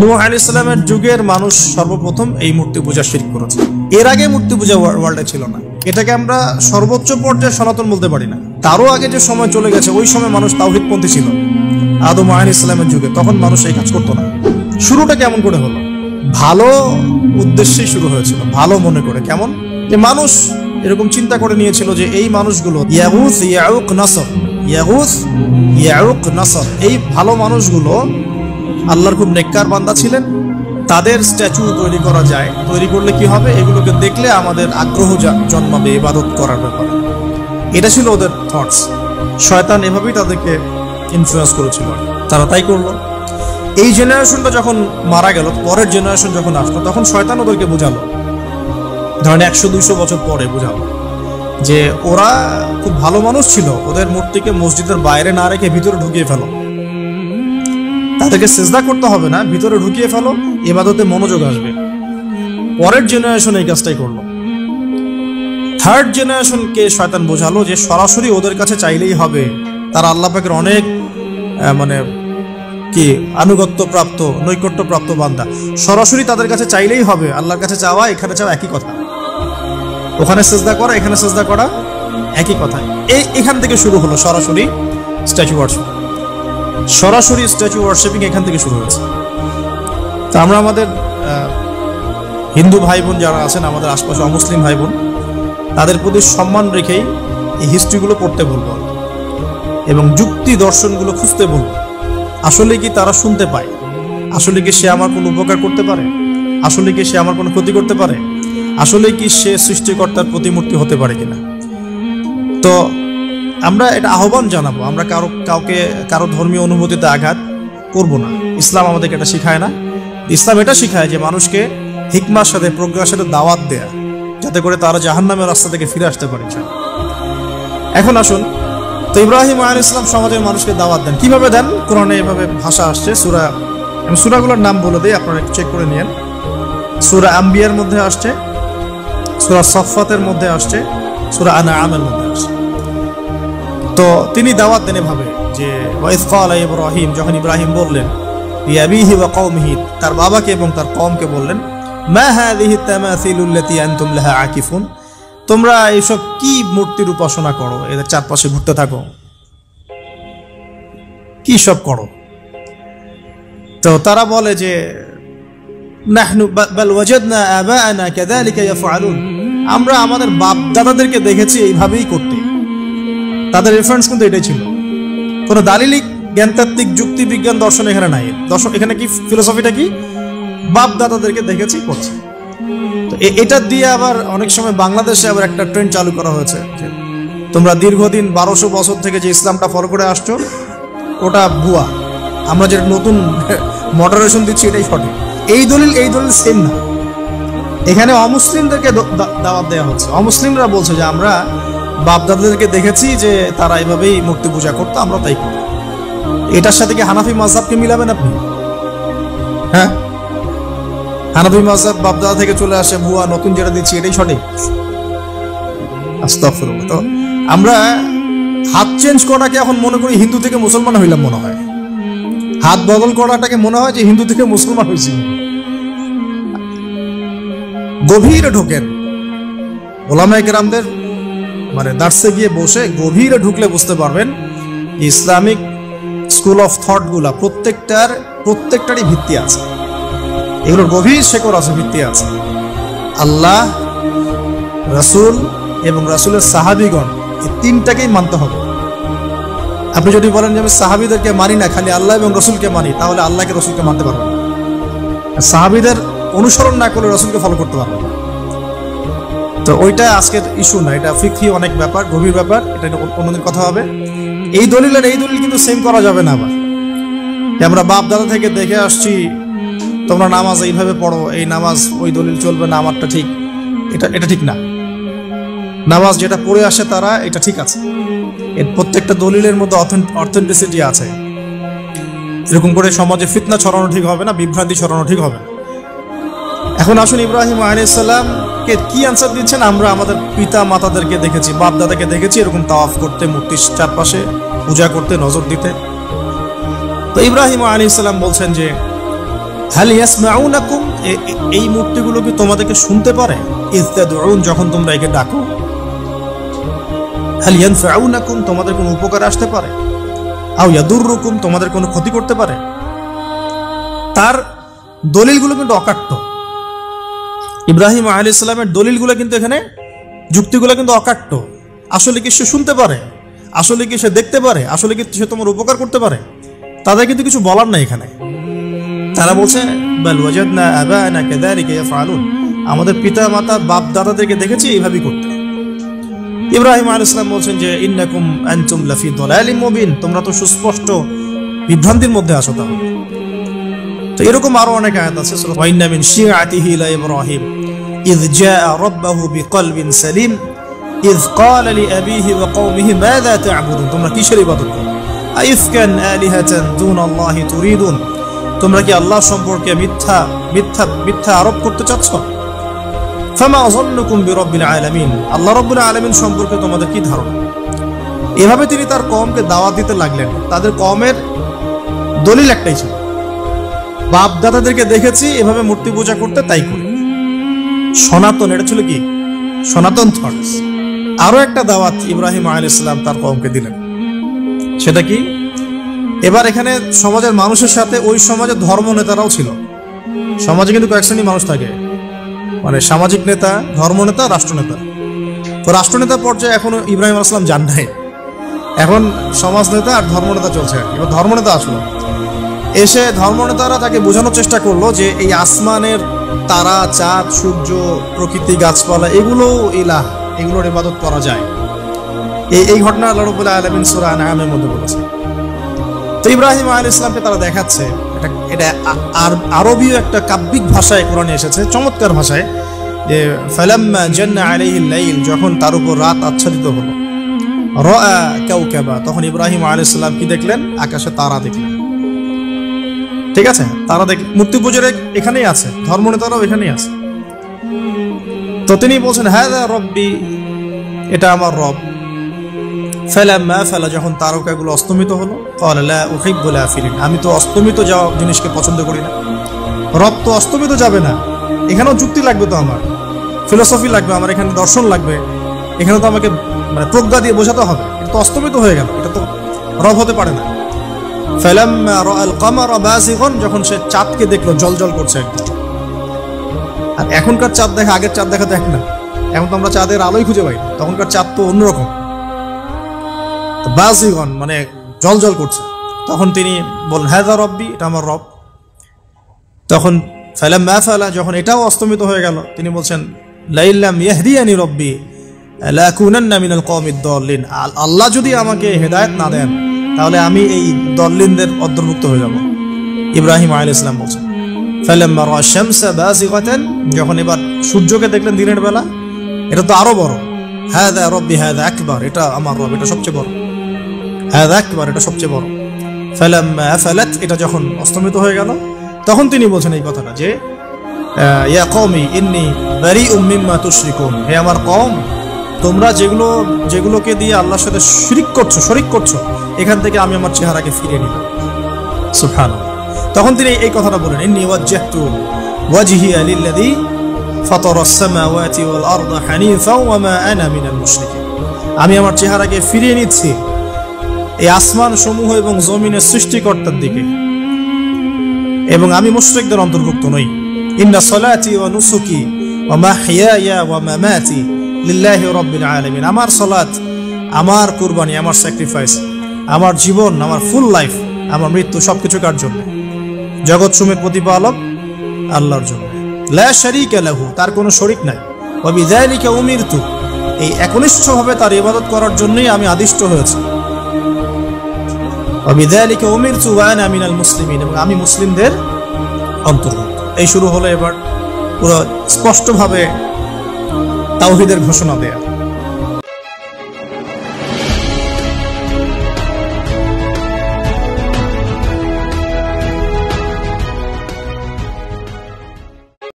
নূহ আলাইহিস সালামের যুগের মানুষ সর্বপ্রথম এই মূর্তি পূজা শিরক করেছে। এর আগে মূর্তি পূজা ওয়ার্ল্ডে ছিল না। এটাকে আমরা সর্বোচ্চ পর্যায়ে সনাতন বলতে পারি না। তারও আগে যে সময় চলে গেছে, ওই সময় মানুষ তাওহীদপন্থী ছিল। আদম আলাইহিস সালামের যুগে তখন মানুষ এই কাজ করতো না। শুরুটা কেমন করে হলো? ভালো উদ্দেশ্যেই শুরু হয়েছিল, ভালো মনে করে। কেমন? যে মানুষ এরকম চিন্তা করে নিয়েছিল যে এই মানুষগুলো ইয়াগুস ইয়াউক নাসর, ইয়াগুস ইয়াউক নাসর, এই ভালো মানুষগুলো আল্লাহর খুব নেককার বান্দা ছিলেন। তাদের স্ট্যাচু তৈরি করা যায়, তৈরি করলে কি হবে? এগুলোকে দেখলে আমাদের আগ্রহ জন্মাবে ইবাদত করার ব্যাপারে। এটা ছিল ওদের থটস। শয়তান এভাবেই তাদেরকে ইনফ্লুয়েন্স করেছিল, তারা তাই করলো। এই জেনারেশনটা যখন মারা গেল, পরের জেনারেশন যখন আসলো, তখন শয়তান ওদেরকে বুঝালো, ধরেন 100-200 বছর পরে বুঝালো যে ওরা খুব ভালো মানুষ ছিল, ওদের মূর্তিকে মসজিদের বাইরে না রেখে ভিতরে ঢুকিয়ে ফেলো, তাদেরকে সিজদা করতে হবে না, ভিতরে ঢুকিয়ে ফেলো, ইবাদতে মনোযোগ আসবে। পরের জেনারেশন এই কাজটাই করলো। থার্ড জেনারেশনকে শয়তান বোঝালো যে সরাসরি ওদের কাছে চাইলেই হবে, তারা আল্লাহ পাকের অনেক কি আনুগত্য প্রাপ্ত, নৈকট্য প্রাপ্ত বান্দা, সরাসরি তাদের কাছে চাইলেই হবে। আল্লাহর কাছে চাওয়া এখানে চাওয়া একই কথা, ওখানে সিজদা করা এখানে সিজদা করা একই কথা। এখান থেকে শুরু হলো সরাসরি স্ট্যাচু ওয়ার্শিপ। সরাসরি স্ট্যাচু ওয়ার্শিপিং এখান থেকে শুরু হয়েছে। তো আমরা আমাদের হিন্দু ভাই বোন যারা আছেন, আমাদের আশপাশে অমুসলিম ভাই বোন, তাদের প্রতি সম্মান রেখেই এই হিস্ট্রিগুলো পড়তে বলবো এবং যুক্তি দর্শনগুলো খুঁজতে বলবো। আসলে কি তারা শুনতে পায়? আসলে কি সে আমার কোনো উপকার করতে পারে? আসলে কি সে আমার কোনো ক্ষতি করতে পারে? আসলে কি সে সৃষ্টিকর্তার প্রতিমূর্তি হতে পারে কিনা? তো আমরা এটা আহ্বান জানাবো, আমরা কারো ধর্মীয় অনুভূতিতে আঘাত করব না। ইসলাম আমাদেরকে এটা শিখায় না। ইসলাম এটা শিখায় যে মানুষকে হিকমার সাথে, প্রজ্ঞার সাথে দাওয়াত দেয়া, যাতে করে তারা জাহান্নামের রাস্তা থেকে ফিরে আসতে পারে। এখন আসুন, তো ইব্রাহিম আলাইহিস সালাম সমাজের মানুষকে দাওয়াত দেন। কিভাবে দেন? কোরআনে এভাবে ভাষা আসছে। আমি সূরাগুলোর নাম বলে দিই, আপনারা একটু চেক করে নিয়েন। সূরা আম্বিয়ার মধ্যে আসছে, সূরা সাফফাতের মধ্যে আসছে, সূরা আনআমের মধ্যে আসছে। তো তিনি দাওয়াত দেন এভাবে যে ওয়াইজ ক্বালা ইব্রাহিম, যখন ইব্রাহিম বললেন লিআবিহি ওয়া কওমিহি, তার বাবাকে এবং তার কওমকে বললেন, মা হাযিহি তামাসিলুল্লাতী আনতুম লাহা আকিফুন, তোমরা এইসব কি মূর্তির উপাসনা করো, এদের চারপাশে ঘুরতে থাকো, কি সব করো? তো তারা বলে যে নাহনু বাল ওয়াজাদনা আবাআনা কাযালিকা ইয়াফআলুন, আমরা আমাদের বাপ দাদাদেরকে দেখেছি এইভাবেই করতে। তাদের রেফারেন্স কিন্তু এটাই ছিল। কোনো দালিলিক জ্ঞানতাত্ত্বিক যুক্তি বিজ্ঞান দর্শন এখানে নাই। দর্শন এখানে কি, ফিলোসফিটা কি? বাপ দাদাদেরকে দেখেছি করছে। তো এটা দিয়ে আবার অনেক সময় বাংলাদেশে আবার একটা ট্রেন্ড চালু করা হয়েছে, তোমরা দীর্ঘদিন 1200 বছর থেকে যে ইসলামটা ফলো করে আসছো ওটা ভুয়া, আমরা যেটা নতুন মডারেশন দিচ্ছি এটাই সঠিক। এই দলিল সেম না। এখানে অমুসলিমদেরকে দাওয়াত দেওয়া হচ্ছে। অমুসলিমরা বলছে যে আমরা বাপদাদাদেরকে দেখেছি যে তারা এইভাবেই মূর্তি পূজা করতো, আমরা তাই করি। এটার সাথে কি হানাফি মাযহাবকে মিলাবেন আপনি? হ্যাঁ, হানাফি মাযহাব বাপদাদা থেকে চলে আসে, ভুয়া, নতুন যেটা দিচ্ছি এটাই সঠিক। আস্তাগফিরুল্লাহ। তো আমরা হাত চেঞ্জ করাটাকে এখন মনে করি হিন্দু থেকে মুসলমান হইলাম মনে হয়। হাত বদল করাটাকে মনে হয় যে হিন্দু থেকে মুসলমান হয়েছি। গভীরে ঢোকেন, ওলামায়ে কেরামদের দার্সে গিয়ে বসে গভীরে ঢুকলে বুঝতে পারবেন ইসলামিক স্কুল অফ থট গুলা প্রত্যেকটারই ভিত্তি আছে, এগুলোর গভীর শেকড় আছে, ভিত্তি আছে। আল্লাহ, রাসূল এবং রাসূলের সাহাবীগণ, এই তিনটাকেই মানতে হবে। আপনি যদি বলেন যে আমি সাহাবীদেরকে মানি না, খালি আল্লাহ এবং রাসূলকে মানি, তাহলে আল্লাহকে রাসূলকে মানতে পারবেন না। সাহাবীদের অনুসরণ না করলে রাসূলকে ফলো করতে পারবেন না। তো ওইটা আজকের ইস্যু না, এটা ফিকহি অনেক ব্যাপার, গভীর ব্যাপার, এটা অন্যদিন কথা হবে। এই দলিল কিন্তু সেম করা যাবে না। আবার আমরা বাপ দাদা থেকে দেখে আসছি, তোমরা নামাজ এইভাবে পড়ো, এই নামাজ ওই দলিল চলবে না, আমারটা ঠিক, এটা ঠিক না। নামাজ যেটা পড়ে আসে তারা, এটা ঠিক আছে। এর প্রত্যেকটা দলিলের মধ্যে অথেন্টিসিটি আছে। এরকম করে সমাজে ফিতনা ছড়ানো ঠিক হবে না, বিভ্রান্তি ছড়ানো ঠিক হবে না। এখন আসুন, ইব্রাহিম আলাইহিস সালামকে কি আনসার দিচ্ছেন? আমরা আমাদের পিতা মাতাদেরকে দেখেছি, বাপ দাদাকে দেখেছি এরকম তাওয়াফ করতে, মূর্তির চারপাশে পূজা করতে, নজর দিতে। তো ইব্রাহিম আলাইহিস সালাম বলছেন যে হাল ইয়াসমাউনাকুম, এই মূর্তিগুলো কি তোমাদেরকে শুনতে পারে? ইয তাদউন, যখন তোমরা একে ডাকো। হাল ইয়ানফাউনাকুম, তোমাদের কোনো উপকার আসতে পারে? আও ইয়াদুররুকুম, তোমাদের কোনো ক্ষতি করতে পারে? তার দলিলগুলো কিন্তু অকাট্য। ইব্রাহিম আলাইহিস সালামের দলিলগুলো কিন্তু এখানে, যুক্তিগুলো কিন্তু অকাট্য। আসলে কি সে শুনতে পারে? আসলে কি সে দেখতে পারে? আসলে কি সে তোমার উপকার করতে পারে? তাদের কিন্তু কিছু বলার নাই এখানে। তারা বলছে বাল ওয়াজাদনা আবানা কাযালিকা ইয়াফআলুন, আমাদের পিতা মাতা বাপ দাদাদেরকে দেখেছি এইভাবেই করতে। ইব্রাহিম আলাইহিস সালাম বলছেন যে ইন্নাকুম আনতুম লাফি দালালিম মুবিন, তোমরা তো সুস্পষ্ট বিভ্রান্তির মধ্যে আছো। তাহলে তো এরকম আরো অনেক আয়াত আছে। সূরা ওয়া ইন্না মিন শিআতিহি লা ইব্রাহিম ইয জাআ রাব্বাহু বিকলবিন সালিম ইয ক্বালা লিআবিহি ওয়া কওমিহি মাযা তা'বুদুন, তোমরা কিসের ইবাদত করো? আইফকান আলিহাতান দুনাল্লাহি তুরিদুন, তোমরা কি আল্লাহ সম্পর্কে মিথ্যা মিথ্যা মিথ্যা আরোপ করতে চাচ্ছ? ফামা যান্নুকুম বিরাব্বিল আলামিন, আল্লাহ রাব্বুল আলামিন সম্পর্কে তোমাদের কি ধারণা? এভাবে তিনি তার কওমকে দাওয়াত দিতে লাগলেন। তাদের কওমের দলিল একটাই ছিল, বাপ দাদাদেরকে দেখেছি এভাবে মূর্তি পূজা করতে, তাই করি। সনাতন, এটা ছিল কি সনাতন থটস। আরো একটা দাওয়াত ইব্রাহিম আলাইহিস সালাম তার কওমকে দিলেন, সেটা কি? এবার এখানে সমাজের মানুষের সাথে ওই সমাজের ধর্ম নেতারাও ছিল। সমাজে কিন্তু কয়েক শ্রেণীর মানুষ থাকে, মানে সামাজিক নেতা, ধর্ম নেতা, রাষ্ট্রনেতা। তো রাষ্ট্রনেতা পর্যায়ে এখনো ইব্রাহিম আলাইহিস সালাম যান নাই, এখন সমাজ নেতা আর ধর্ম নেতা চলছে। এবার ধর্ম নেতা আসলো, এসে ধর্মনেতারা তাকে বোঝানোর চেষ্টা করলো যে এই আসমানের তারা, চাঁদ, সূর্য, প্রকৃতি, গাছপালা, এগুলো ইলাহ, এগুলোর ইবাদত করা যায়। এই ঘটনা আল্লাহ রাব্বুল আলামিন সূরা আনআমের মধ্যে বলেছে। তো ইব্রাহিম আলাইহিস সালামকে তারা দেখাচ্ছে, এটা আরবীয় একটা কাব্যিক ভাষায় কোরআনে এসেছে, চমৎকার ভাষায়, যে ফালাম্মা জান্না আলাইহিল লাইল, যখন তার উপর রাত আচ্ছাদিত হলো, রাআ কাওকাবা, তখন ইব্রাহিম আলাইহিস সালাম কি দেখলেন? আকাশে তারা দেখলেন। ঠিক আছে, তারা দেখ, মূর্তি পূজার এখানেই আছে, ধর্মনেতারাও এখানেই আছে। তো তিনি বলছেন হাযা রব্বি, এটা আমার রব। ফালাম্মা আফালা, যখন তারকাগুলো অস্তমিত হলো, ক্বালা লা উহিব্বুল আফিলিন, আমি তো অস্তমিত যাওয়া জিনিসকে পছন্দ করি না। রব তো অস্তমিত যাবে না, এখানেও যুক্তি লাগবে, তো আমার ফিলোসফি লাগবে, আমার এখানে দর্শন লাগবে, এখানে তো আমাকে মানে প্রজ্ঞা দিয়ে বোঝাতে হবে। এটা তো অস্তমিত হয়ে গেল, এটা তো রব হতে পারে না। ফালাম্মা রাআল কামারা বাযিগান, যখন সে চাঁদকে দেখলো জ্বলজ্বল করছে একদম। আর এখনকার চাঁদ দেখা আগের চাঁদ দেখা তো এক না, এখন তো আমরা চাঁদের আলোই খুঁজে পাই, তখনকার চাঁদ তো অন্যরকম। বাযিগান মানে জ্বলজ্বল করছে। তখন তিনি বলেন হাযা রব্বি, এটা আমার রব। তখন ফালাম্মা আফালা, যখন এটাও অস্তমিত হয়ে গেল, তিনি বলছেন লাইল্লাম ইয়াহদিয়ানি রব্বি লাকুনান্না মিনাল কওমিদ দাল্লিন, আল্লাহ যদি আমাকে হেদায়েত না দেন তাহলে আমি এই দল্লিনদের অন্তর্ভুক্ত হয়ে যাব। ইব্রাহিম আলাইহিস সালাম বলছেন ফালাম্মা রাআ শামসা বাযিগাতান, যখন এবার সূর্যকে দেখলেন দিনের বেলা, এটা তো আরো বড়। হাযা রব্বি হাযা আকবার, এটা আমার রব, এটা সবচেয়ে বড়। হাযা আকবার, এটা সবচেয়ে বড়। ফালাম্মা আফালাত, এটা যখন অস্তমিত হয়ে গেল, তখন তিনি বলছেন এই কথাটা যে ইয়া কওমি ইন্নী বারিউম মিম্মা তুশরিকুন, হে আমার কওম, তোমরা যেগুলোকে দিয়ে আল্লাহর সাথে শরীক করছো, এখান থেকে আমি আমার চেহারাকে ফিরিয়ে নিলাম। সুবহানাল্লাহ। তখন তিনি এই কথাটা বলেন ইন্নী ওয়াজ্জাহতু ওয়াজহিয়া লিল্লাযী ফাতারাস সামাওয়াতি ওয়াল আরদা হানিফা ওয়া মা আনা মিনাল মুশরিকিন, আমি আমার চেহারাকে ফিরিয়ে নিচ্ছি এই আসমান সমূহ এবং জমিনের সৃষ্টিকর্তার দিকে, এবং আমি মুশরিকদের অন্তর্ভুক্ত নই। ইন্না সালাতি ওয়া নুসুকি ওয়া মাহইয়ায়া ওয়া মামাতি লিল্লাহি রাব্বিল আলামিন, আমার সালাত, আমার কুরবানি, আমার স্যাক্রিফাইস, আমার জীবন, আমার ফুল লাইফ, আমার মৃত্যু, সবকিছু কার জন্য? জগৎ সমূহের প্রতিপালক আল্লাহর জন্য। লা শারীকা লাহু, তার কোনো শরীক নাই। ওয়া বিযালিকা উমিরতু, এই একনিষ্ঠভাবে তার ইবাদত করার জন্যই আমি আদিষ্ট হয়েছি। ওয়া বিযালিকা উমিরতু ওয়া আনা মিনাল মুসলিমিন, এবং আমি মুসলিমদের অন্তর্ভুক্ত। এই শুরু হলো এবার পুরো স্পষ্টভাবে তাওহীদের ঘোষণা দেয়া।